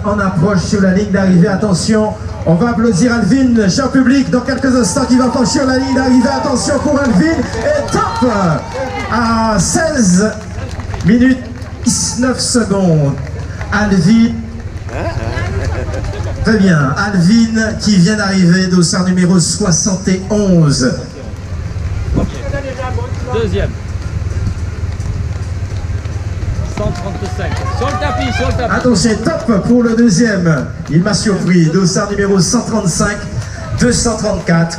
en approche sur la ligne d'arrivée. Attention, on va applaudir Alvin, cher public, dans quelques instants qui va franchir la ligne d'arrivée. Attention pour Alvin et top à 16 minutes 19 secondes. Alvin, très bien, Alvin qui vient d'arriver, dossard numéro 71. Deuxième. 135. Sur le tapis, sur le tapis. Attention, top pour le deuxième. Il m'a surpris. Dossard numéro 135, 234.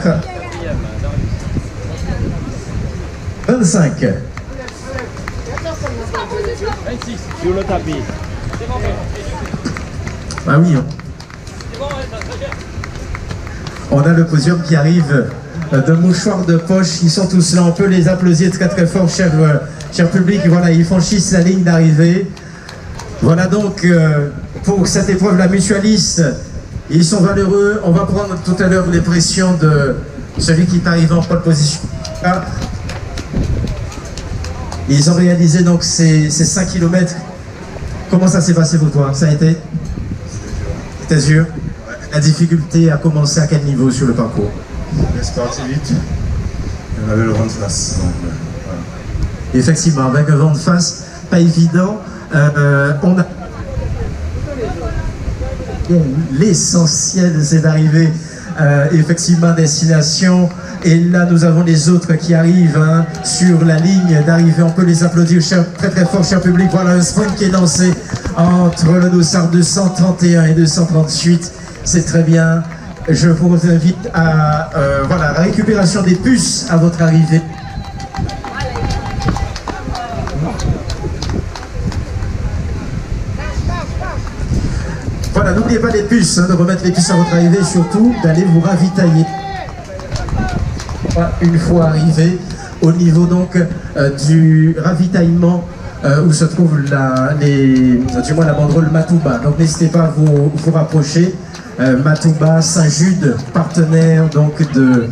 25. 26. Sur le tapis. Ah oui. On a le podium qui arrive de mouchoirs de poche. Ils sont tous là. On peut les applaudir très très fort, cher public. Voilà, ils franchissent la ligne d'arrivée. Voilà donc pour cette épreuve, la mutualiste. Ils sont valeureux. On va prendre tout à l'heure les pressions de celui qui est arrivé en pole position. Ah. Ils ont réalisé donc ces 5 km. Comment ça s'est passé pour toi? Ça a été? C'était sûr? La difficulté a commencé à quel niveau sur le parcours? C'est parti vite. On avait le vent de face. Donc, voilà. Effectivement, avec un vent de face, pas évident. On a... L'essentiel, c'est d'arriver effectivement à destination. Et là, nous avons les autres qui arrivent sur la ligne d'arrivée. On peut les applaudir très très fort, cher public. Voilà un sprint qui est lancé entre le dossard 231 et 238. C'est très bien. Je vous invite à voilà, la récupération des puces à votre arrivée. Voilà, n'oubliez pas les puces, de remettre les puces à votre arrivée, surtout d'aller vous ravitailler. Une fois arrivé au niveau donc du ravitaillement où se trouve la banderole Matouba. Donc n'hésitez pas à vous rapprocher. Matouba, Saint-Jude, partenaire donc de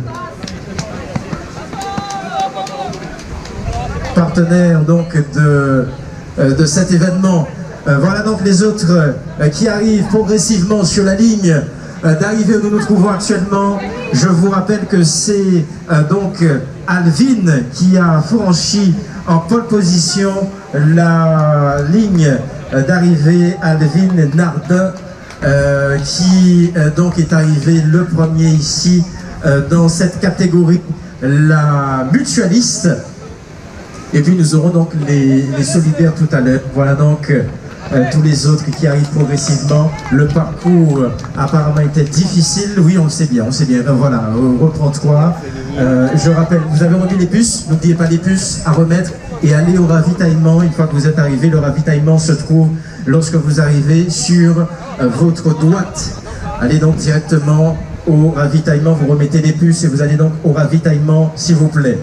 cet événement. Voilà donc les autres qui arrivent progressivement sur la ligne d'arrivée où nous nous trouvons actuellement. Je vous rappelle que c'est donc Alvin qui a franchi en pole position la ligne d'arrivée. Alvin Nardin qui donc est arrivé le premier ici dans cette catégorie, la mutualiste. Et puis nous aurons donc les solidaires tout à l'heure. Voilà donc tous les autres qui arrivent progressivement. Le parcours apparemment était difficile. Oui, on le sait bien, voilà, reprends-toi. Je rappelle, vous avez remis les puces. N'oubliez pas les puces à remettre et allez au ravitaillement. Une fois que vous êtes arrivé, le ravitaillement se trouve lorsque vous arrivez sur votre droite. Allez donc directement au ravitaillement. Vous remettez les puces et vous allez donc au ravitaillement, s'il vous plaît.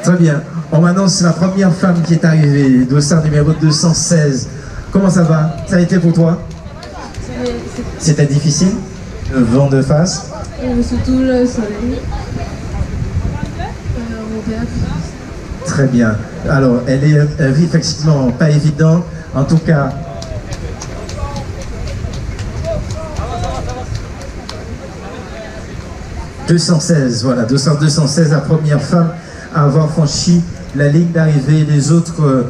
Très bien. On m'annonce la première femme qui est arrivée, dossard numéro 216. Comment ça va? Ça a été pour toi? C'était difficile? Le vent de face? Surtout le soleil. Très bien. Alors, elle est effectivement pas évidente. En tout cas, « 216, voilà, 216, la première femme à avoir franchi la ligne d'arrivée. Les autres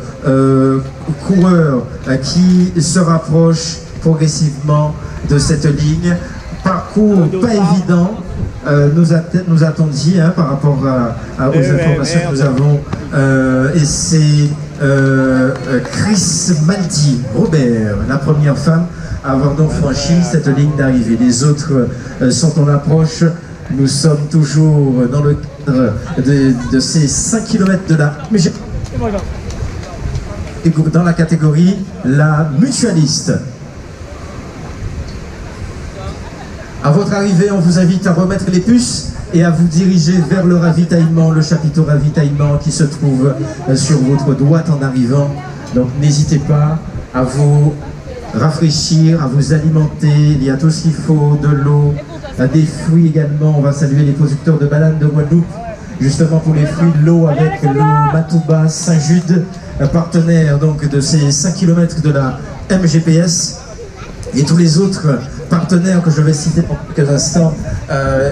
coureurs qui se rapprochent progressivement de cette ligne. Parcours pas évident, nous a-t-on dit, par rapport aux informations que nous avons. Et c'est Chris Maldi, Robert, la première femme à avoir donc franchi cette ligne d'arrivée. Les autres sont en approche. Nous sommes toujours dans le cadre de ces 5 km de là. Mais dans la catégorie la mutualiste. À votre arrivée, on vous invite à remettre les puces et à vous diriger vers le ravitaillement, le chapiteau ravitaillement qui se trouve sur votre droite en arrivant. Donc n'hésitez pas à vous rafraîchir, à vous alimenter. Il y a tout ce qu'il faut, de l'eau, des fruits également. On va saluer les producteurs de bananes de Guadeloupe, justement pour les fruits, de l'eau avec l'eau Matouba Saint-Jude, partenaire donc de ces 5 km de la MGPS, et tous les autres partenaires que je vais citer pour quelques instants,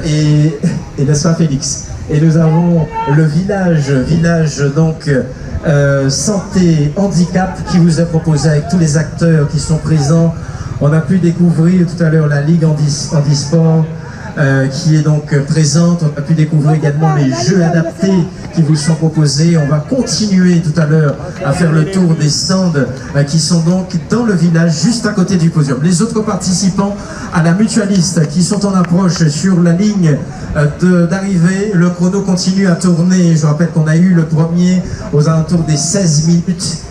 et n'est-ce pas Félix? Et nous avons le village donc santé handicap qui vous est proposé avec tous les acteurs qui sont présents. On a pu découvrir tout à l'heure la Ligue handisport qui est donc présente. On a pu découvrir également les jeux adaptés qui vous sont proposés. On va continuer tout à l'heure à faire le tour des stands qui sont donc dans le village juste à côté du podium. Les autres participants à la mutualiste qui sont en approche sur la ligne d'arrivée, le chrono continue à tourner. Je rappelle qu'on a eu le premier aux alentours des 16 minutes.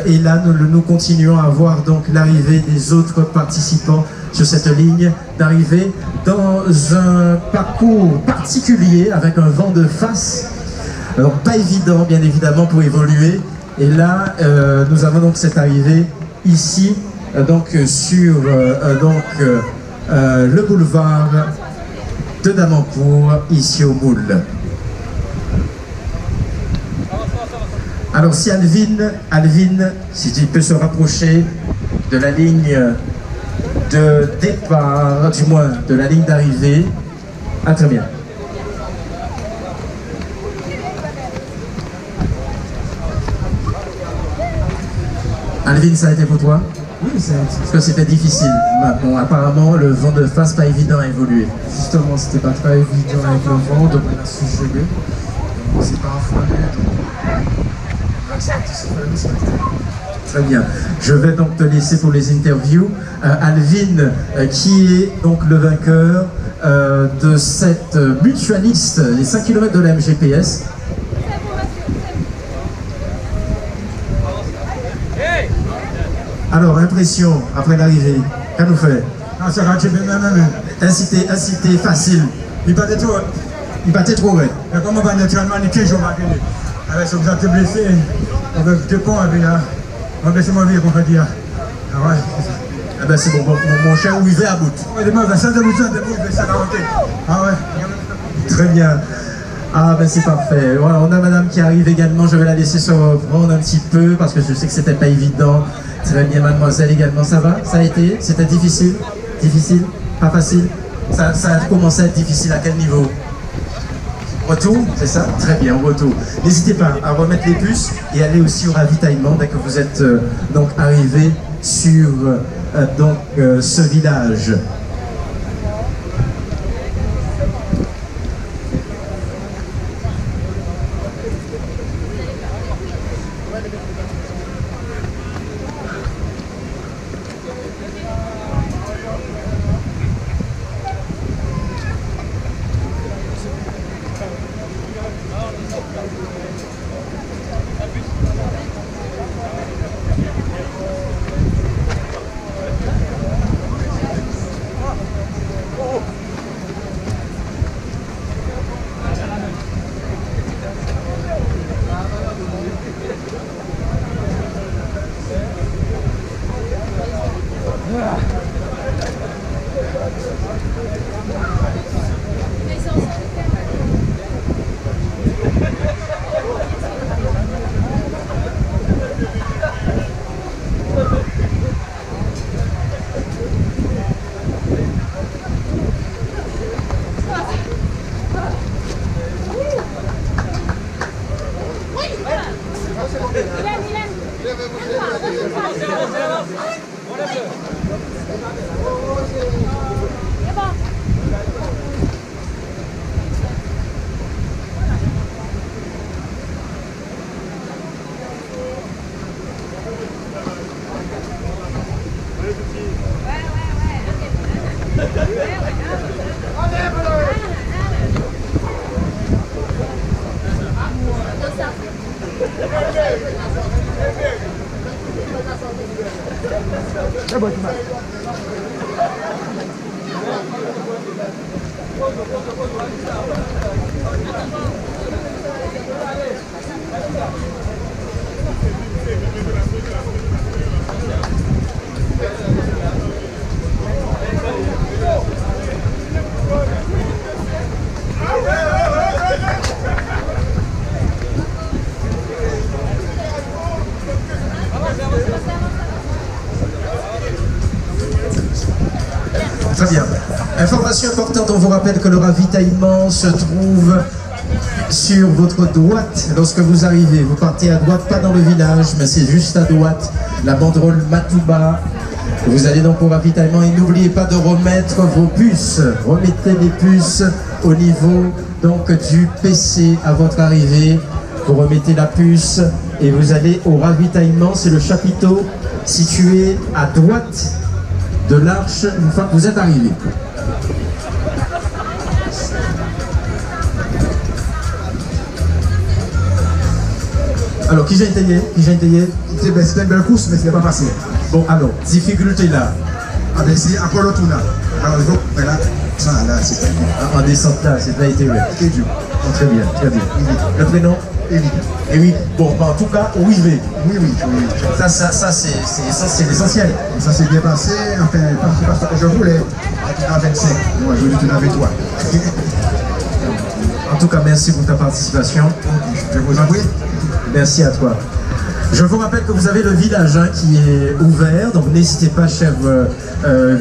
Et là, nous continuons à voir donc l'arrivée des autres participants sur cette ligne d'arrivée dans un parcours particulier avec un vent de face. Alors pas évident bien évidemment pour évoluer. Et là, nous avons donc cette arrivée ici, donc sur le boulevard de Damancourt, ici au Moule. Alors si Alvin, si tu peux se rapprocher de la ligne de départ, du moins de la ligne d'arrivée. Ah très bien. Alvin, ça a été pour toi? Oui, parce que c'était difficile. Bon, apparemment, le vent de face, pas évident à évoluer. Justement, c'était pas très évident avec le vent, donc on a su gérer. C'est pas affolé, donc très bien. Je vais donc te laisser pour les interviews. Alvin, qui est donc le vainqueur de cette mutualiste, les 5 km de la MGPS. Alors, impression après l'arrivée, qu'est-ce nous fait? Ça va, incité facile. Il battait trop. Il battait trop, oui. Mais comment on va naturellement, il y a 15 jours à venir. Avec ce que vous avez blessé, avec deux ponts, on va baisser mon vie, qu'on va dire. Ah ouais, c'est ça. Ah ben c'est bon, mon cher, où il va à bout. Ouais, demain, ça de bout, ça va monter. Ah ouais. Très bien. Ah ben c'est parfait. Voilà, on a madame qui arrive également, je vais la laisser se reprendre un petit peu parce que je sais que c'était pas évident. Très bien, mademoiselle également, ça va? Ça a été? C'était difficile? Difficile? Pas facile? Ça a commencé à être difficile à quel niveau? Retour, c'est ça? Très bien, au retour. N'hésitez pas à remettre les puces et aller aussi au ravitaillement dès que vous êtes donc arrivé sur ce village. Très bien. Information importante, on vous rappelle que le ravitaillement se trouve sur votre droite lorsque vous arrivez. Vous partez à droite, pas dans le village, mais c'est juste à droite. La banderole Matouba. Vous allez donc au ravitaillement et n'oubliez pas de remettre vos puces. Remettez les puces au niveau donc du PC à votre arrivée. Vous remettez la puce et vous allez au ravitaillement. C'est le chapiteau situé à droite de l'arche une fois que vous êtes arrivé. Alors, qui j'ai essayé? C'était une belle course, mais ce n'est pas passé. Bon, alors, difficulté là. Ah ben c'est Apollo Tuna. Alors, il faut que là, ça, là, c'est En descente là, c'est pas été vrai. dur. Oh, très bien, très bien. Le prénom? Élie. Et oui, bon, en tout cas, oui, oui. Oui. Ça c'est l'essentiel. Ça s'est bien passé, enfin, c'est pas ce que je voulais. À 25, moi je voulais tout avec toi. En tout cas, merci pour ta participation. Je vous en prie. Merci à toi. Je vous rappelle que vous avez le village qui est ouvert, donc n'hésitez pas, chers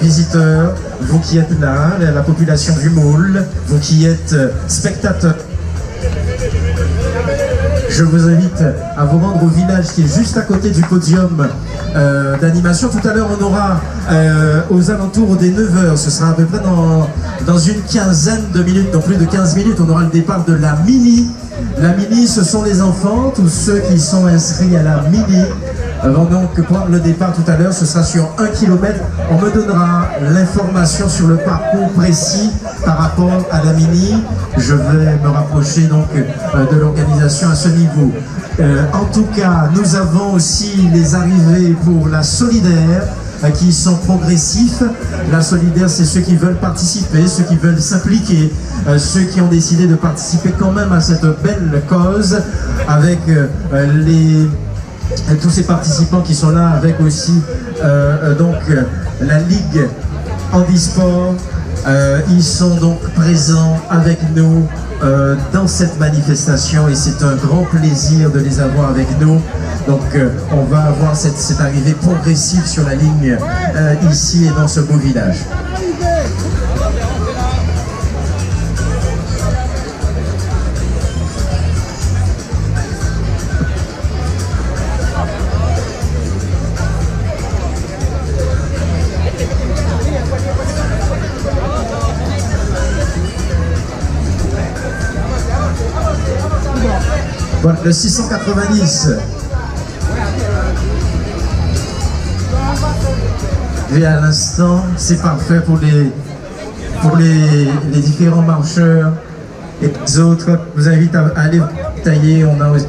visiteurs, vous qui êtes là, la population du Moule, vous qui êtes spectateurs. Je vous invite à vous rendre au village qui est juste à côté du podium d'animation. Tout à l'heure, on aura aux alentours des 9h, ce sera à peu près dans une quinzaine de minutes, dans plus de 15 minutes, on aura le départ de la Mini. La Mini, ce sont les enfants, tous ceux qui sont inscrits à la Mini vont donc prendre le départ tout à l'heure, ce sera sur 1 km. On me donnera l'information sur le parcours précis par rapport à la Mini. Je vais me rapprocher donc de l'organisation à ce niveau. En tout cas, nous avons aussi les arrivées pour la Solidaire qui sont progressifs. La Solidaire, c'est ceux qui veulent participer, ceux qui veulent s'impliquer, ceux qui ont décidé de participer quand même à cette belle cause avec tous ces participants qui sont là, avec aussi donc la Ligue Handisport. Ils sont donc présents avec nous dans cette manifestation et c'est un grand plaisir de les avoir avec nous. Donc on va avoir cette arrivée progressive sur la ligne ici et dans ce beau village. Voilà, le 690. Et à l'instant, c'est parfait pour les différents marcheurs et les autres. Je vous invite à aller tailler. On a aussi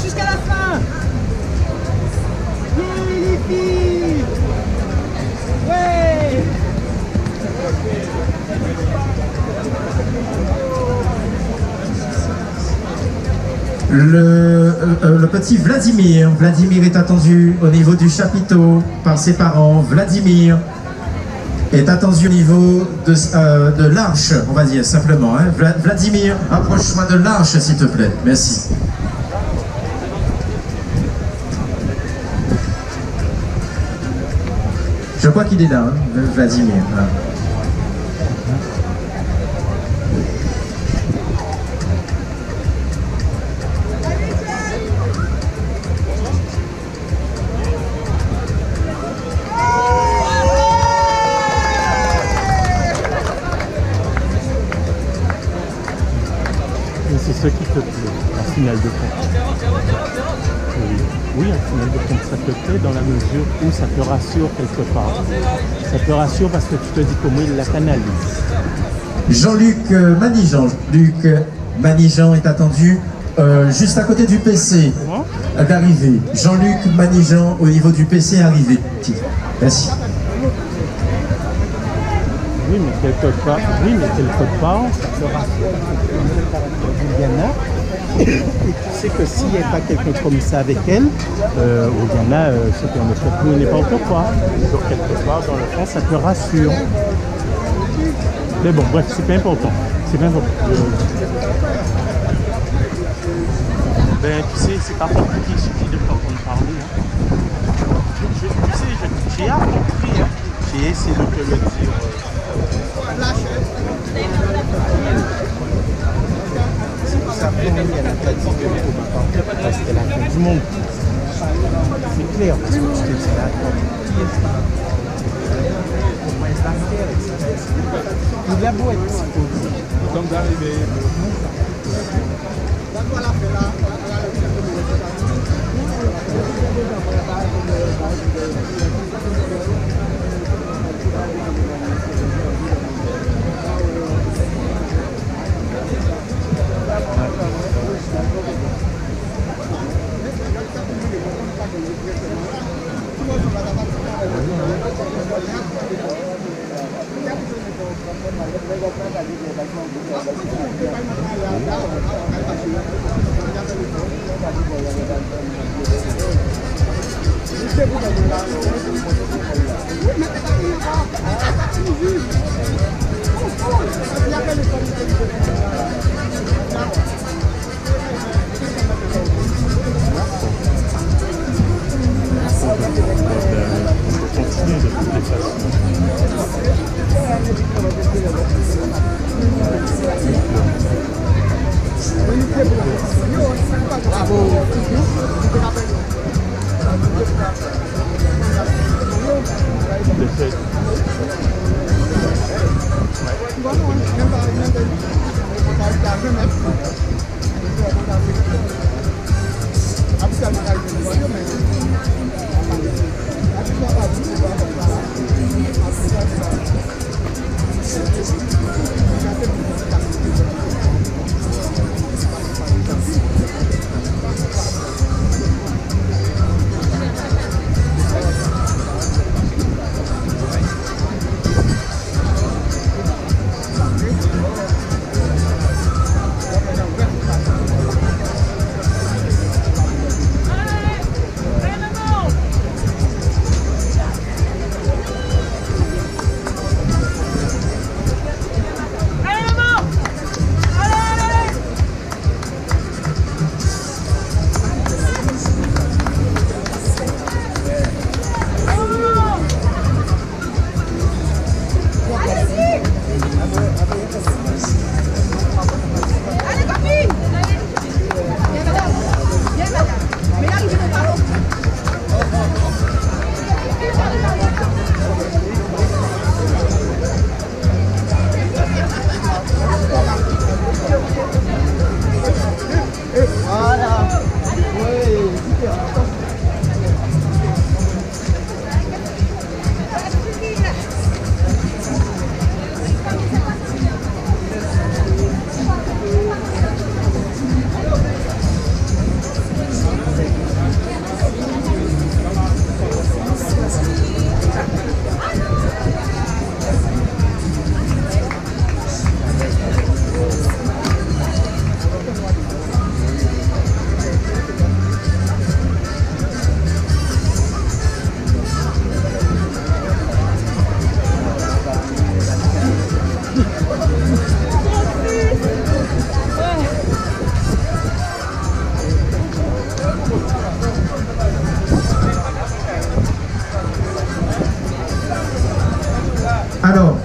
jusqu'à la fin. Yeah, les filles. Ouais. Le petit Vladimir est attendu au niveau du chapiteau par ses parents. Vladimir est attendu au niveau de l'arche, on va dire simplement. Hein. Vladimir, approche-toi de l'arche s'il te plaît. Merci. Je crois qu'il est là, hein, Vladimir. Voilà. Et c'est ce qui te plaît en finale de compte. Oui, en finale de compte, ça te plaît dans la mesure où ça te rassure quelque part. Ça te rassure parce que tu te dis comment il la canalise. Jean-Luc Manigeant. Luc Manigeant est attendu juste à côté du PC d'arriver. Jean-Luc Manigeant au niveau du PC arrivé. Merci. Oui, mais quelque part, ça te rassure le caractère d'Oliana. Et tu sais que s'il n'y a pas quelqu'un comme ça avec elle, Oliana se permet de tout et n'importe quoi. Donc quelque part, dans le fond, ça te rassure. Mais bon, bref, c'est pas important. C'est pas important. Ben, tu sais, c'est pas compliqué, il suffit de t'entendre parler. Hein. Tu sais, j'ai appris, hein. J'ai essayé de te le dire. C'est pour ça qu'elle a pas dit que parce qu'elle a fait du monde. C'est clair, parce que tu te dis là, il a beau être psychologique. Nous sommes arrivés.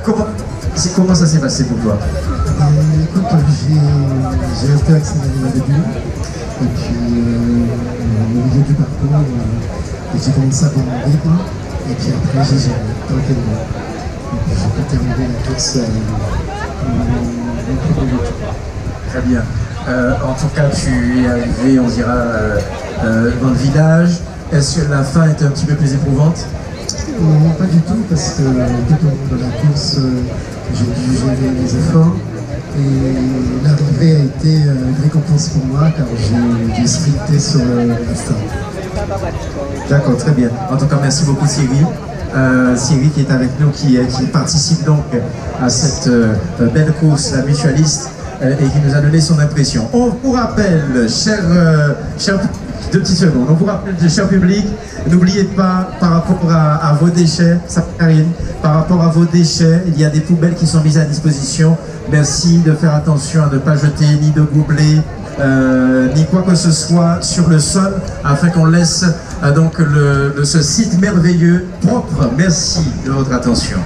comment ça s'est passé pour toi? Écoute, j'ai été accéléré au début, et puis au milieu du parcours, j'ai commencé à prendre mon rythme, et puis après j'ai géré tranquillement. Et puis j'ai pu terminer la course mon premier tour. Très bien. En tout cas, tu es arrivé, on dira, dans le village. Est-ce que la fin était un petit peu plus éprouvante? Non, pas du tout, parce que tout au long de la course, j'ai dû gérer les efforts. Et l'arrivée a été une récompense pour moi, car j'ai sprinté sur le start. D'accord, très bien. En tout cas, merci beaucoup Thierry. Thierry qui est avec nous, qui participe donc à cette belle course, la mutualiste, et qui nous a donné son impression. On vous rappelle, cher 2 petites secondes, on vous rappelle, cher public, n'oubliez pas, par rapport à vos déchets, ça Karine, par rapport à vos déchets, il y a des poubelles qui sont mises à disposition. Merci de faire attention à ne pas jeter ni de gobelets, ni quoi que ce soit sur le sol, afin qu'on laisse donc ce site merveilleux propre. Merci de votre attention.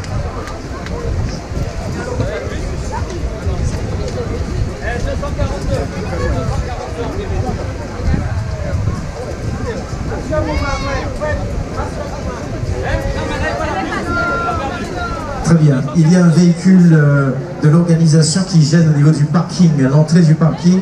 Très bien. Il y a un véhicule de l'organisation qui gêne au niveau du parking, l'entrée du parking.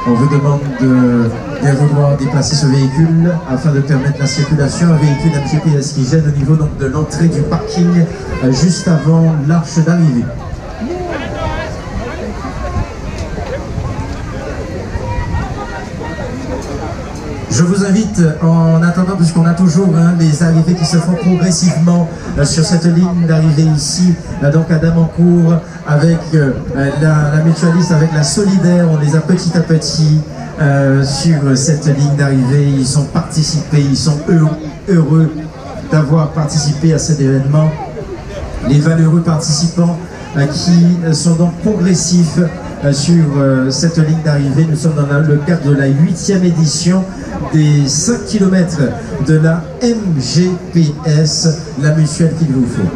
On vous demande de bien vouloir déplacer ce véhicule afin de permettre la circulation. Un véhicule MGPS qui gêne au niveau donc, de l'entrée du parking juste avant l'arche d'arrivée. Je vous invite, en attendant, puisqu'on a toujours les arrivées qui se font progressivement sur cette ligne d'arrivée ici, donc à Damancourt, avec la mutualiste, avec la solidaire, on les a petit à petit sur cette ligne d'arrivée. Ils ont participé, ils sont heureux d'avoir participé à cet événement. Les valeureux participants qui sont donc progressifs sur cette ligne d'arrivée. Nous sommes dans le cadre de la 8e édition des 5 km de la MGPS, la mutuelle qu'il vous faut.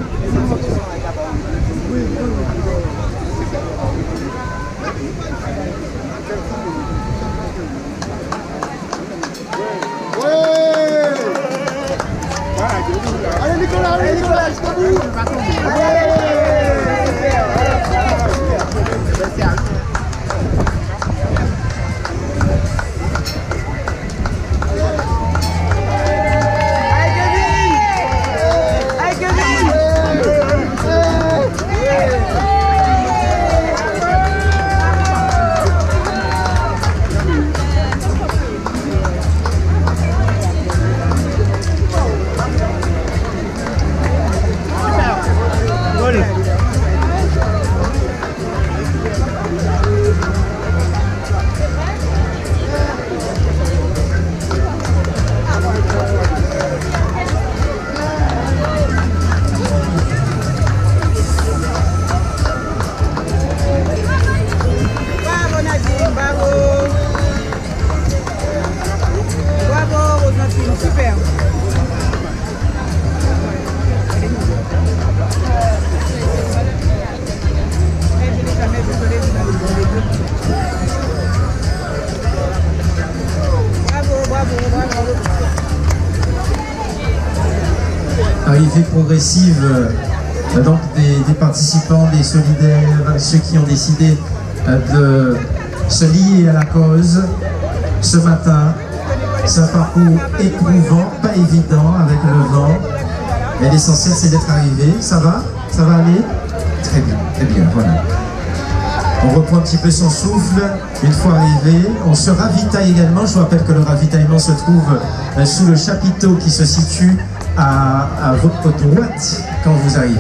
Arrivée progressive donc des participants, des solidaires, ceux qui ont décidé de se lier à la cause ce matin. C'est un parcours éprouvant, pas évident avec le vent. Mais l'essentiel c'est d'être arrivé. Ça va? Ça va aller? Très bien, voilà. On reprend un petit peu son souffle une fois arrivé. On se ravitaille également. Je vous rappelle que le ravitaillement se trouve sous le chapiteau qui se situe à votre droite quand vous arrivez.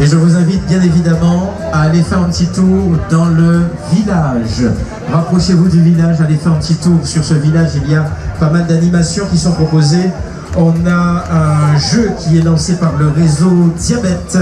Et je vous invite bien évidemment à aller faire un petit tour dans le village. Rapprochez-vous du village, allez faire un petit tour sur ce village. Il y a pas mal d'animations qui sont proposées. On a un jeu qui est lancé par le réseau Diabète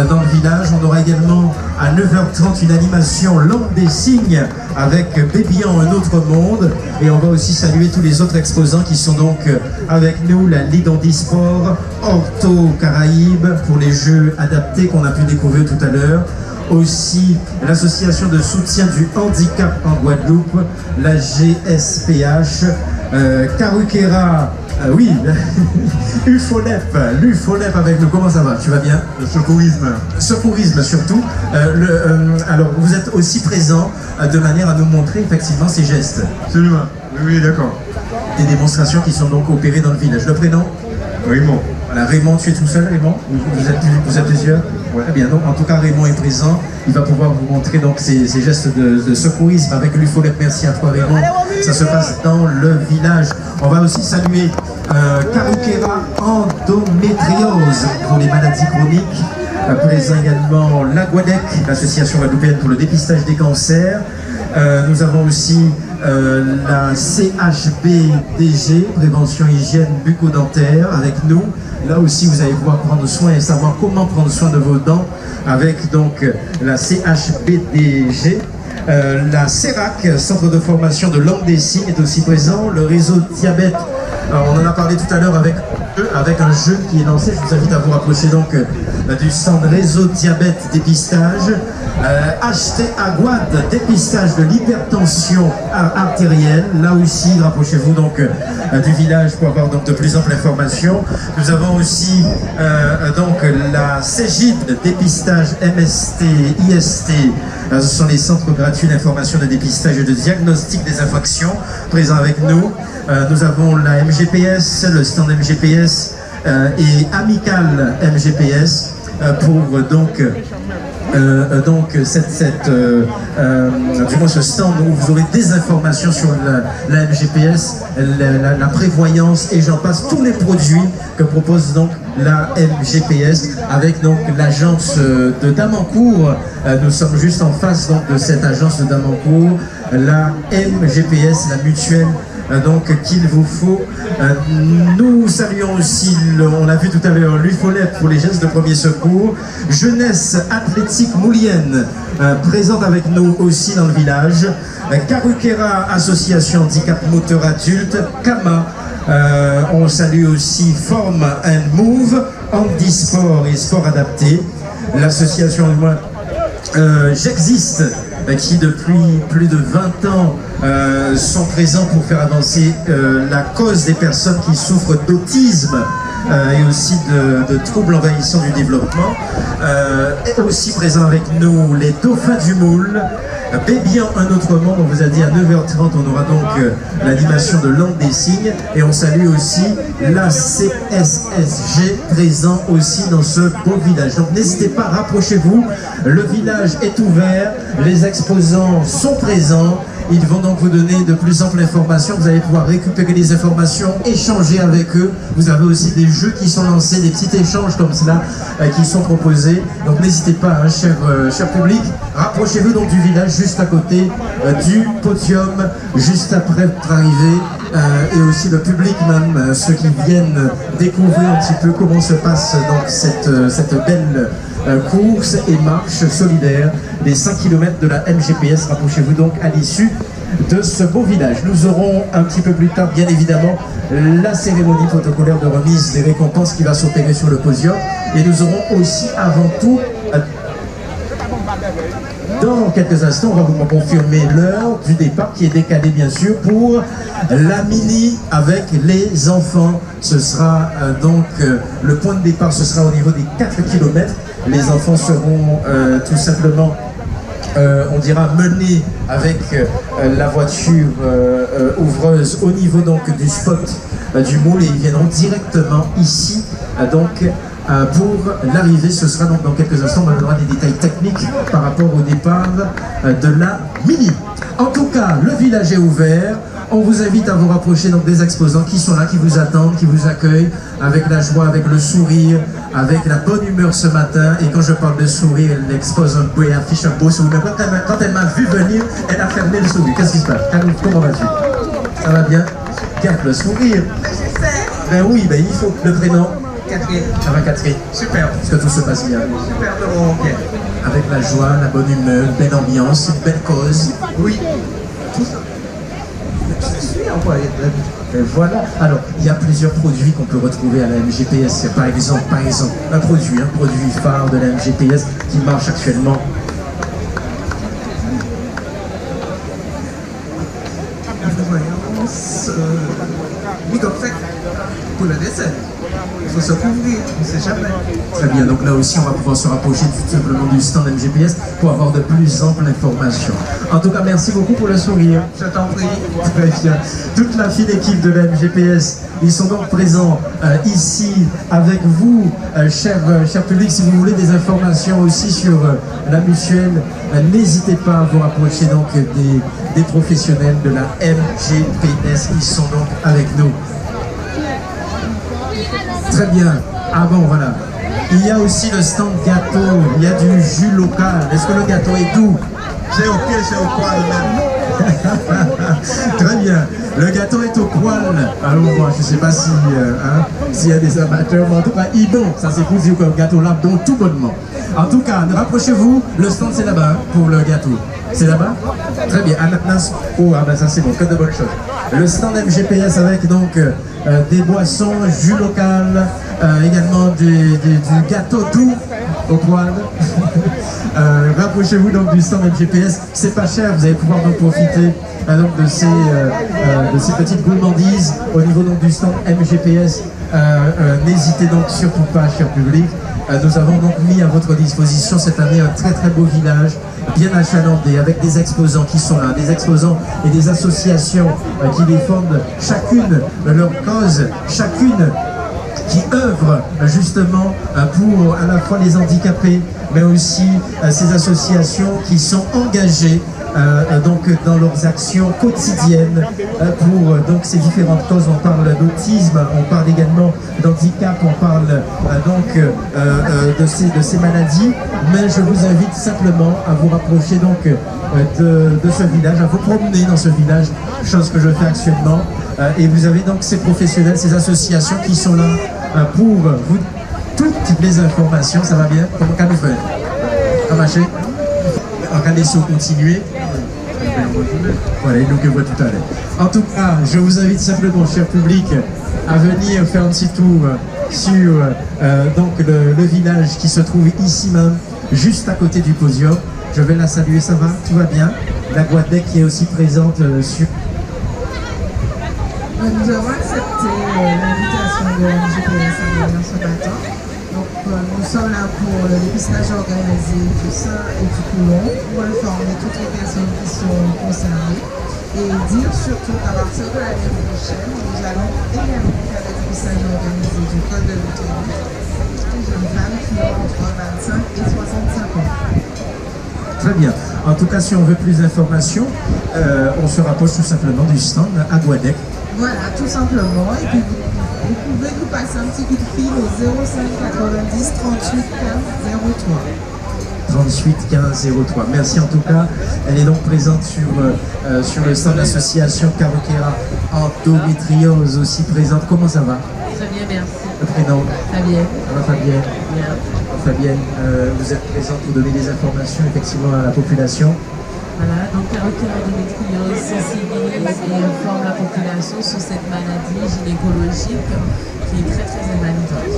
dans le village. On aura également à 9h30 une animation langue des signes avec Baby en un autre monde. Et on va aussi saluer tous les autres exposants qui sont donc avec nous, la Ligue Handisport, Ortho Caraïbes pour les jeux adaptés qu'on a pu découvrir tout à l'heure. Aussi l'association de soutien du handicap en Guadeloupe, la GSPH, Karukera, oui, l'UFOLEP avec nous. Comment ça va? Tu vas bien? Le secourisme. Secourisme surtout. Alors vous êtes aussi présent de manière à nous montrer effectivement ces gestes. Absolument. Oui, d'accord. Des démonstrations qui sont donc opérées dans le village. Le prénom? Raymond. Voilà, Raymond, tu es tout seul, Raymond? Vous êtes plusieurs? Ouais. Très bien, donc en tout cas Raymond est présent, il va pouvoir vous montrer donc ces gestes de secourisme avec l'UFOLEP. Merci à toi Raymond, ça se passe dans le village. On va aussi saluer Karukera endométriose pour les maladies chroniques, présent également la Guadec, l'association guadeloupéenne pour le dépistage des cancers. Nous avons aussi la CHBDG, prévention hygiène bucco-dentaire, avec nous. Là aussi, vous allez pouvoir prendre soin et savoir comment prendre soin de vos dents avec donc la CHBDG. La CERAC, Centre de formation de langue des signes, est aussi présent. Le réseau diabète, on en a parlé tout à l'heure avec un jeu qui est lancé. Je vous invite à vous rapprocher donc du stand réseau diabète dépistage. HT Aguad, dépistage de l'hypertension artérielle. Là aussi, rapprochez-vous donc du village pour avoir donc de plus amples informations. Nous avons aussi donc la CEGID, dépistage MST, IST. Ce sont les centres gratuits d'information de dépistage et de diagnostic des infractions présents avec nous. Nous avons la MGPS, le stand MGPS et Amical MGPS pour donc du moins ce stand où vous aurez des informations sur la MGPS, la prévoyance et j'en passe, tous les produits que propose donc la MGPS avec donc l'agence de Damancourt. Nous sommes juste en face donc de cette agence de Damancourt, la MGPS, la mutuelle donc qu'il vous faut. Nous saluons aussi, on l'a vu tout à l'heure, l'UFOLEP pour les gestes de premier secours. Jeunesse athlétique moulienne présente avec nous aussi dans le village. Karukera, association handicap moteur adulte. Kama, on salue aussi Form and Move, handisport et sport adapté. L'association J'existe, qui depuis plus de 20 ans sont présents pour faire avancer la cause des personnes qui souffrent d'autisme et aussi de troubles envahissants du développement. Et aussi présents avec nous les Dauphins du Moule, Bébian un autre monde. On vous a dit à 9h30 on aura donc l'animation de langue des signes et on salue aussi la CSSG présent aussi dans ce beau village. Donc n'hésitez pas, rapprochez-vous, le village est ouvert, les exposants sont présents. Ils vont donc vous donner de plus amples informations, vous allez pouvoir récupérer les informations, échanger avec eux. Vous avez aussi des jeux qui sont lancés, des petits échanges comme cela qui sont proposés. Donc n'hésitez pas, hein, cher public, rapprochez-vous donc du village juste à côté du podium, juste après votre arrivée. Et aussi le public même, ceux qui viennent découvrir un petit peu comment se passe donc cette belle course et marche solidaire des 5 km de la MGPS. Rapprochez-vous donc à l'issue de ce beau village. Nous aurons un petit peu plus tard, bien évidemment, la cérémonie protocolaire de remise des récompenses qui va s'opérer sur le podium. Et nous aurons aussi, avant tout, dans quelques instants, on va vous confirmer l'heure du départ qui est décalée bien sûr pour la mini avec les enfants. Ce sera donc le point de départ, ce sera au niveau des 4 km. Les enfants seront tout simplement, on dira, menés avec la voiture ouvreuse au niveau donc du spot du moule et ils viendront directement ici donc pour l'arrivée. Ce sera donc dans quelques instants, on va donner des détails techniques par rapport au départ de la mini. En tout cas, le village est ouvert. On vous invite à vous rapprocher donc des exposants qui sont là, qui vous attendent, qui vous accueillent avec la joie, avec le sourire, avec la bonne humeur ce matin. Et quand je parle de sourire, elle expose un peu et affiche un beau sourire. Quand elle m'a vu venir, elle a fermé le sourire. Qu'est-ce qui se passe? Comment vas-tu? Ça va bien? Garde le sourire. Ben oui, ben il faut. Le prénom? Catherine. Ça va Catherine. Super. Est-ce que tout se passe bien? Super, bien. avec la joie, la bonne humeur, une belle ambiance, une belle cause. Oui, tout ça. Je suis employé de la vie. Voilà. Alors, il y a plusieurs produits qu'on peut retrouver à la MGPS. Par exemple, un produit phare de la MGPS qui marche actuellement. Pour le dessin. Il faut se couvrir, on ne sait jamais. Très bien, donc là aussi on va pouvoir se rapprocher tout simplement du stand MGPS pour avoir de plus amples informations. En tout cas, merci beaucoup pour le sourire. Je t'en prie. Très bien. Toute la fine équipe de la MGPS, ils sont donc présents ici avec vous, cher public. Si vous voulez des informations aussi sur la mutuelle, n'hésitez pas à vous rapprocher donc des professionnels de la MGPS. Ils sont donc avec nous. Très bien. Ah bon, voilà. Il y a aussi le stand gâteau. Il y a du jus local. Est-ce que le gâteau est doux? C'est ok, c'est au poil même. Très bien. Le gâteau est au poil. Alors moi, je ne sais pas si s'il y a des amateurs, mais en tout cas, il est bon. Ça c'est pour dire que le gâteau là, bon tout bonnement. En tout cas, rapprochez-vous. Le stand c'est là-bas pour le gâteau. C'est là-bas? Très bien. Oh, ah ben ça c'est bon, que de bonnes choses. Le stand MGPS avec donc des boissons, jus local, également du gâteau doux au poil. Rapprochez-vous donc du stand MGPS. C'est pas cher, vous allez pouvoir donc profiter donc de ces petites gourmandises au niveau donc du stand MGPS. N'hésitez donc surtout pas, cher public. Nous avons donc mis à votre disposition cette année un très très beau village, bien achalandé, avec des exposants qui sont là, des exposants et des associations qui défendent chacune leur cause, chacune qui œuvrent justement pour à la fois les handicapés, mais aussi ces associations qui sont engagées donc dans leurs actions quotidiennes pour donc ces différentes causes. On parle d'autisme, on parle également d'handicap, on parle donc de ces maladies, mais je vous invite simplement à vous rapprocher donc de ce village, à vous promener dans ce village, chose que je fais actuellement, et vous avez donc ces professionnels, ces associations qui sont là pour vous toutes les informations. Ça va bien? Comment qu'on fait? Ça va marcher? Regardez si on continue. Voilà, il nous que voit tout à l'heure. En tout cas, je vous invite simplement, cher public, à venir faire un petit tour sur donc le village qui se trouve ici même, juste à côté du podium. Je vais la saluer, ça va? Tout va bien? La Guadeloupe qui est aussi présente sur... Nous avons accepté l'invitation de MGPS à venir ce matin. Donc, nous sommes là pour le dépistage organisé du sein et du côlon, pour informer toutes les personnes qui sont concernées et dire surtout qu'à partir de l'année prochaine, nous allons également faire le dépistage organisé du col de l'utérus pour les jeunes femmes qui ont entre 25 et 65 ans. Très bien. En tout cas, si on veut plus d'informations, on se rapproche tout simplement du stand à Guadec. Voilà, tout simplement. Et puis, vous pouvez nous passer un petit coup de fil au 05 90 38 15 03. 38 15 03. Merci en tout cas. Elle est donc présente sur le stand de l'association Carokera Endométriose aussi présente. Comment ça va? Très bien, merci. Le prénom? Fabienne. Ça va Fabienne? Bien. Fabienne, vous êtes présente pour donner des informations effectivement à la population. Voilà, donc Carokera Endométriose sensibilise et informe la population sur cette maladie gynécologique qui est très très invalidante.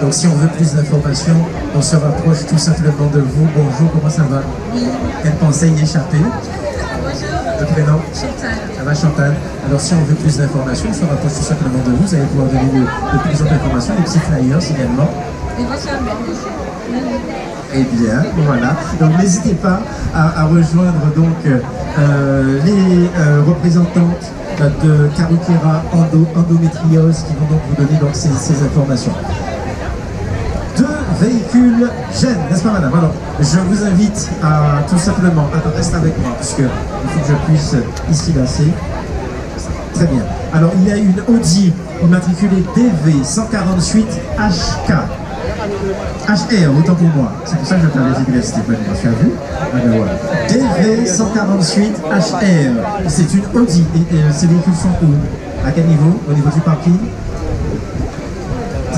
Donc si on veut plus d'informations, on se rapproche tout simplement de vous. Bonjour, comment ça va? Oui. Quelle pensée y échapper? Bonjour. Le prénom? Chantal. Ça va Chantal? Alors si on veut plus d'informations, on se rapproche tout simplement de vous. Vous allez pouvoir donner de plus d'informations, des petits flyers également. Eh bien, voilà. Donc n'hésitez pas à rejoindre donc les représentantes de Carokera Endométriose qui vont donc vous donner donc ces informations. Deux véhicules gènes, n'est-ce pas madame? Alors, je vous invite à tout simplement, attends, reste avec moi, parce qu'il faut que je puisse ici lasser. Très bien. Alors, il y a une Audi immatriculée DV 148 HK. HR, autant pour moi. C'est pour ça que je t'avais dit que c'était pas moi. Tu as vu? Ah ben voilà. DV 148 HR. C'est une Audi. Et ces véhicules sont où? À quel niveau? Au niveau du parking?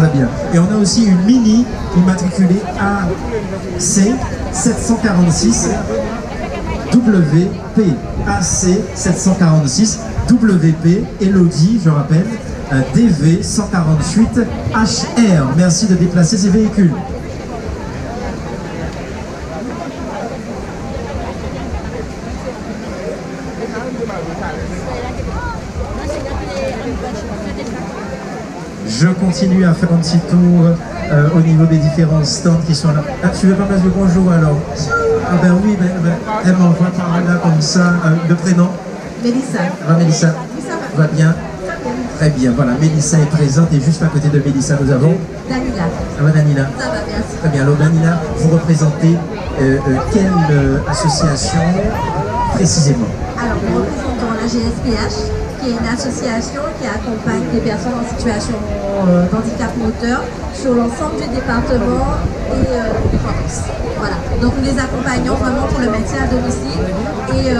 Très bien. Et on a aussi une mini immatriculée AC 746 WP. AC 746 WP. Elodie, je rappelle, DV 148 HR. Merci de déplacer ces véhicules. Je continue à faire un petit tour au niveau des différents stands qui sont là. Ah, tu veux pas passer le bonjour alors? Ah ben oui, elle m'envoie par là comme ça. Le prénom? Mélissa. Ça va Mélissa? Va bien? Très bien, voilà, Mélissa est présente et juste à côté de Mélissa nous avons? Danila. Ça va Danila? Ça va, merci. Très bien, alors Danila, vous représentez quelle association précisément? Alors, nous représentons la GSPH, qui est une association qui accompagne des personnes en situation d'handicap moteur sur l'ensemble du département et de Provence. Voilà. Donc nous les accompagnons vraiment pour le maintien à domicile et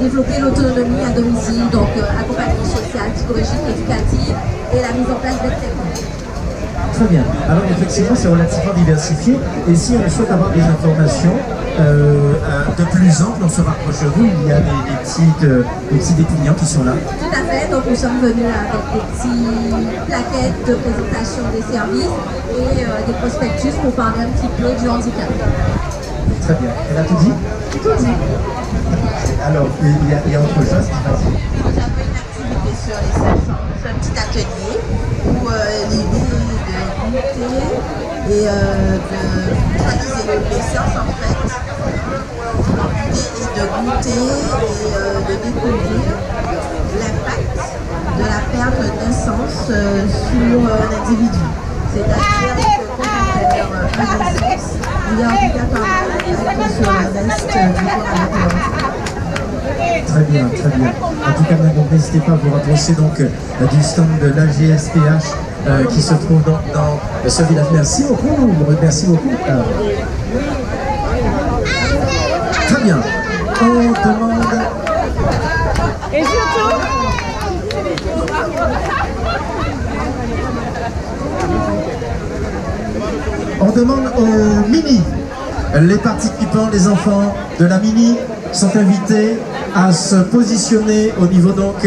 développer l'autonomie à domicile, donc accompagnement social, psychologique, éducatif et la mise en place des traitements. Très bien. Alors effectivement, c'est relativement diversifié. Et si on souhaite avoir des informations de plus amples, on se rapproche de vous. Il y a des petits déclinants qui sont là. Tout à fait. Donc nous sommes venus avec des petites plaquettes de présentation des services et des prospectus pour parler un petit peu du handicap. Très bien. Elle a tout dit? Tout dit. Alors, il y a autre chose qui passe. Nous avons une activité sur les 500, c'est un petit atelier où l'idée est de goûter et de réaliser une naissance en fait. L'idée est de goûter et de découvrir l'impact de la perte de naissance sur un individu. C'est-à-dire que quand on perd un naissance, il y a obligatoirement sur le reste du corps à l'intérieur. Très bien, très bien. En tout cas, n'hésitez pas à vous rapprocher donc du stand de l'AGSPH qui se trouve dans ce village. Merci beaucoup, merci beaucoup. Très bien. On demande... Et surtout... On demande aux mini. Les participants, les enfants de la mini sont invités à se positionner au niveau donc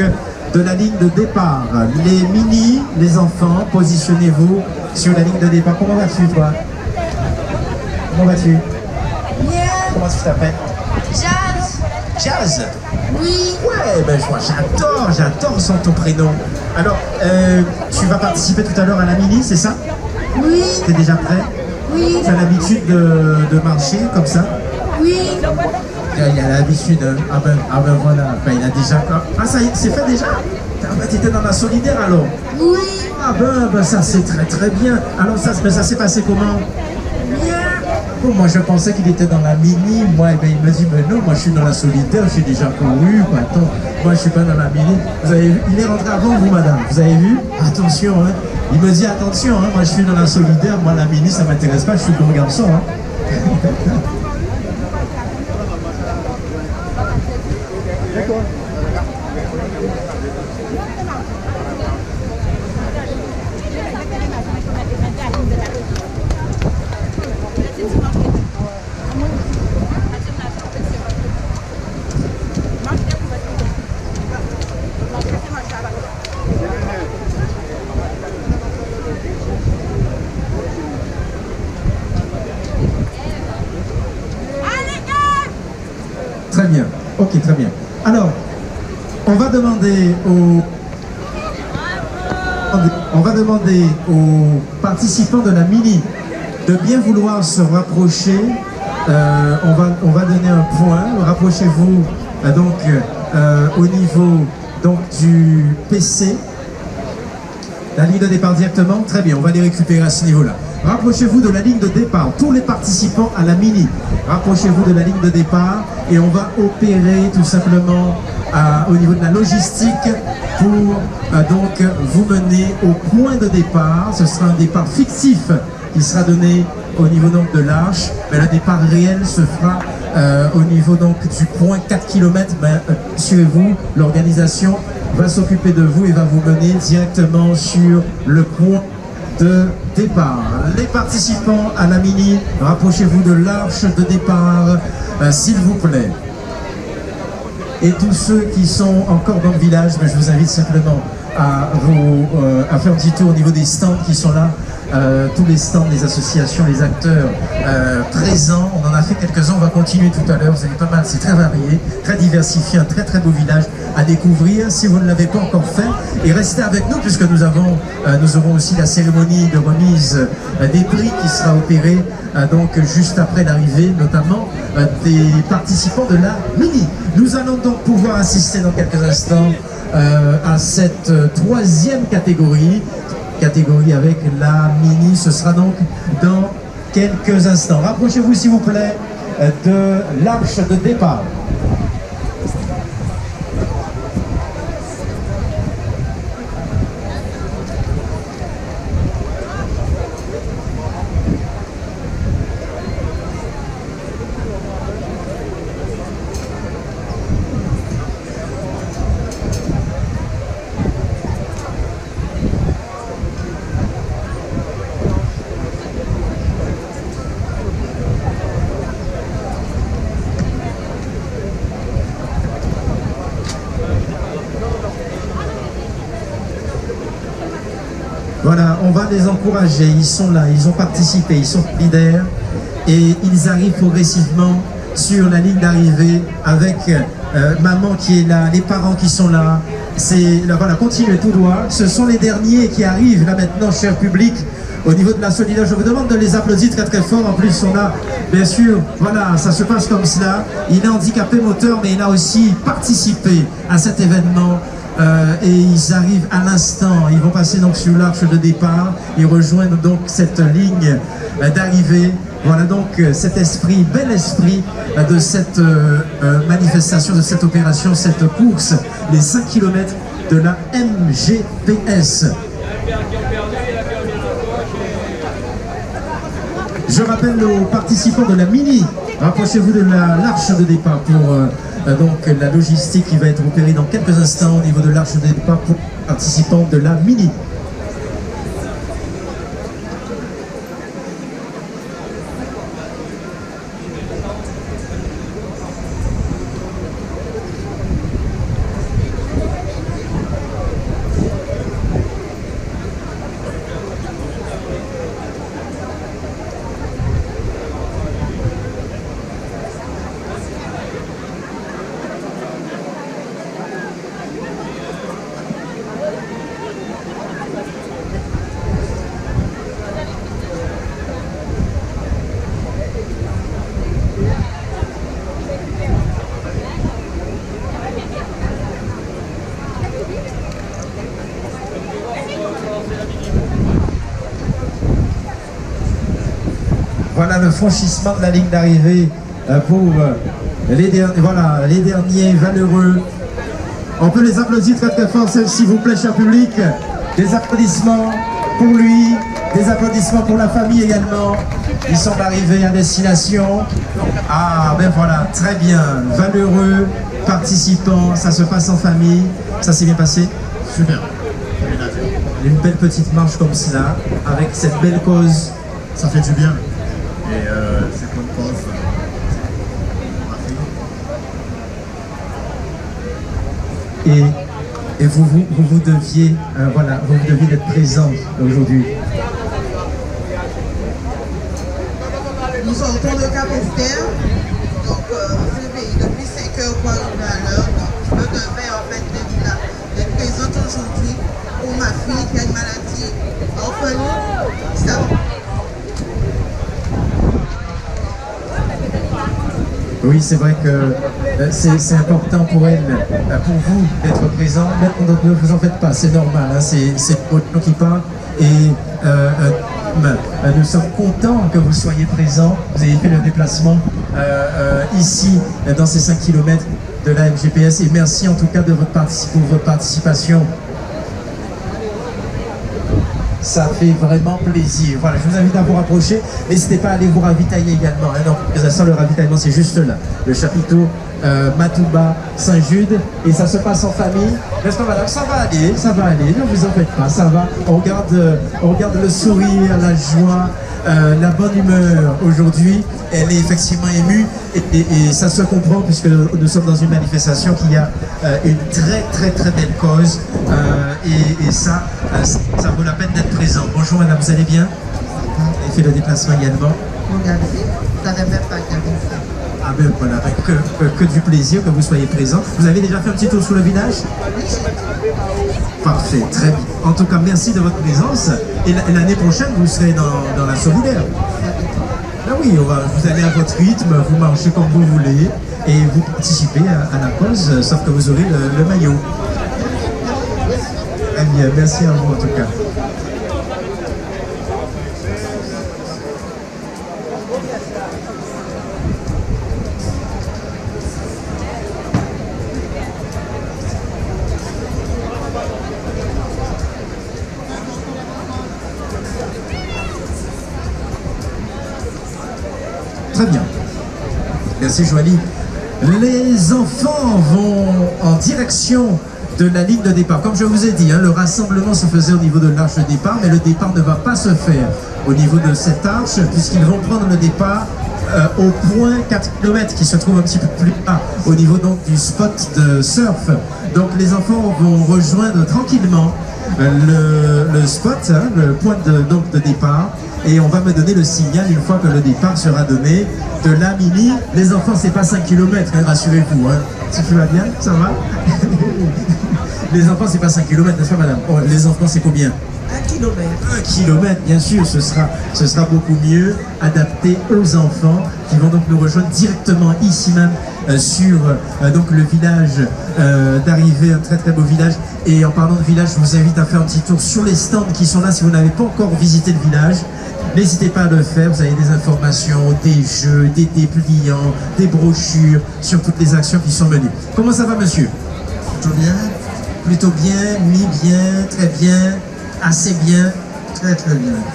de la ligne de départ. Les mini, les enfants, positionnez-vous sur la ligne de départ. Comment vas-tu toi? Comment vas-tu? Bien. Comment tu t'appelles? Jazz. Jazz? Oui. Ouais, ben j'adore ton prénom. Alors, tu vas participer tout à l'heure à la mini, c'est ça? Oui. T'es déjà prêt? Oui. Tu as l'habitude de marcher comme ça? Oui. Il a l'habitude, ah ben voilà, ben il a déjà... Ah ça y est, c'est fait déjà? Ah ben t'étais dans la solidaire alors? Oui. Ah ben ça c'est très bien. Alors ça s'est passé comment? Bien. Oh, moi je pensais qu'il était dans la mini, moi ben, il me dit mais non, moi je suis dans la solidaire, je suis déjà couru, quoi. Attends, moi je suis pas dans la mini. Vous avez vu, il est rentré avant vous madame, vous avez vu? Attention, hein. Il me dit attention, hein, moi je suis dans la solidaire, moi la mini ça m'intéresse pas, je suis bon garçon. Hein. D'accord. Très bien, ok, très bien. Alors, on va demander aux participants de la mini de bien vouloir se rapprocher. On va donner un point. Rapprochez-vous au niveau donc, du PC. La ligne de départ directement. Très bien, on va les récupérer à ce niveau-là. Rapprochez-vous de la ligne de départ, tous les participants à la mini. Rapprochez-vous de la ligne de départ et on va opérer tout simplement au niveau de la logistique pour donc vous mener au point de départ. Ce sera un départ fictif qui sera donné au niveau donc de l'arche, mais le départ réel se fera au niveau donc du point 4 km. Suivez-vous, l'organisation va s'occuper de vous et va vous mener directement sur le point de départ. Les participants à la mini, rapprochez-vous de l'arche de départ, s'il vous plaît. Et tous ceux qui sont encore dans le village, je vous invite simplement à faire un petit tour au niveau des stands qui sont là. Tous les stands des associations, les acteurs présents, on en a fait quelques-uns, on va continuer tout à l'heure, vous avez pas mal, c'est très varié, très diversifié, un très très beau village à découvrir si vous ne l'avez pas encore fait, et restez avec nous puisque nous aurons aussi la cérémonie de remise des prix qui sera opérée donc juste après l'arrivée notamment des participants de la mini. Nous allons donc pouvoir assister dans quelques instants à cette troisième catégorie avec la mini. Ce sera donc dans quelques instants. Rapprochez-vous s'il vous plaît de l'arche de départ. Voilà, on va les encourager, ils sont là, ils ont participé, ils sont leaders et ils arrivent progressivement sur la ligne d'arrivée avec maman qui est là, les parents qui sont là. Voilà, continuez tout droit. Ce sont les derniers qui arrivent là maintenant, cher public, au niveau de la solidarité. Je vous demande de les applaudir très très fort. En plus, on a, bien sûr, voilà, ça se passe comme cela. Il est handicapé moteur, mais il a aussi participé à cet événement. Et ils arrivent à l'instant, ils vont passer donc sur l'arche de départ, ils rejoignent donc cette ligne d'arrivée. Voilà donc cet esprit, bel esprit de cette manifestation, de cette opération, cette course, les 5 km de la MGPS. Je rappelle aux participants de la mini, rapprochez-vous de l'arche de départ pour donc la logistique qui va être opérée dans quelques instants au niveau de l'arche de départ pour les participants de la mini. Voilà le franchissement de la ligne d'arrivée pour les derniers valeureux. On peut les applaudir très très fort, s'il vous plaît, cher public. Des applaudissements pour lui, des applaudissements pour la famille également. Ils sont arrivés à destination. Ah ben voilà, très bien, valeureux, participants, ça se passe en famille. Ça s'est bien passé? Super. Une belle petite marche comme cela, avec cette belle cause. Ça fait du bien. Et c'est bonne cause. Et vous deviez, voilà, vous deviez être présent aujourd'hui. Nous sortons de Cap-Esther, donc on s'est veillé depuis 5 heures pour arriver à l'heure. Donc je me devais en fait d'être présente aujourd'hui pour ma fille qui a une maladie orpheline. Oui, c'est vrai que c'est important pour elle, pour vous, d'être présent. Ne vous en faites pas, c'est normal, hein, c'est votre nom qui parle. Et nous sommes contents que vous soyez présents. Vous avez fait le déplacement ici, dans ces 5 km de la MGPS. Et merci en tout cas de pour votre participation. Ça fait vraiment plaisir. Voilà, je vous invite à vous rapprocher. N'hésitez pas à aller vous ravitailler également. Hein. Donc, le ravitaillement, c'est juste là. Le chapiteau Matouba, Saint-Jude, et ça se passe en famille. N'est-ce pas madame? Ça va aller, ne vous en faites pas, ça va. On regarde le sourire, la joie, la bonne humeur aujourd'hui. Elle est effectivement émue et ça se comprend puisque nous sommes dans une manifestation qui a une très belle cause et ça vaut la peine d'être présent. Bonjour madame, vous allez bien? Elle fait le déplacement également. Regardez, ça n'avait même pas regardé. Ah ben voilà, que du plaisir que vous soyez présent. Vous avez déjà fait un petit tour sur le village? Parfait, très bien. En tout cas, merci de votre présence. Et l'année prochaine, vous serez dans la Solidaire. Ah oui, vous allez à votre rythme, vous marchez comme vous voulez et vous participez à la cause, sauf que vous aurez le maillot. Très bien, merci à vous en tout cas. Très bien. Merci Joanie. Les enfants vont en direction de la ligne de départ. Comme je vous ai dit, le rassemblement se faisait au niveau de l'arche de départ, mais le départ ne va pas se faire au niveau de cette arche, puisqu'ils vont prendre le départ au point 4 km qui se trouve un petit peu plus bas, au niveau donc du spot de surf. Donc les enfants vont rejoindre tranquillement le spot, le point de départ, et on va me donner le signal une fois que le départ sera donné. De là, Mimi, les enfants, c'est pas 5 km, rassurez-vous. Si tu vas bien, ça va? Les enfants, c'est pas 5 km, n'est-ce pas, madame? Les enfants, c'est combien? 1 kilomètre. 1 kilomètre, bien sûr, ce sera beaucoup mieux adapté aux enfants qui vont donc nous rejoindre directement ici même sur donc le village d'arrivée, un très beau village. Et en parlant de village, je vous invite à faire un petit tour sur les stands qui sont là si vous n'avez pas encore visité le village. N'hésitez pas à le faire, vous avez des informations, des jeux, des dépliants, des brochures sur toutes les actions qui sont menées. Comment ça va monsieur? Plutôt bien. Plutôt bien, mi-bien, très bien, assez bien. Très bien.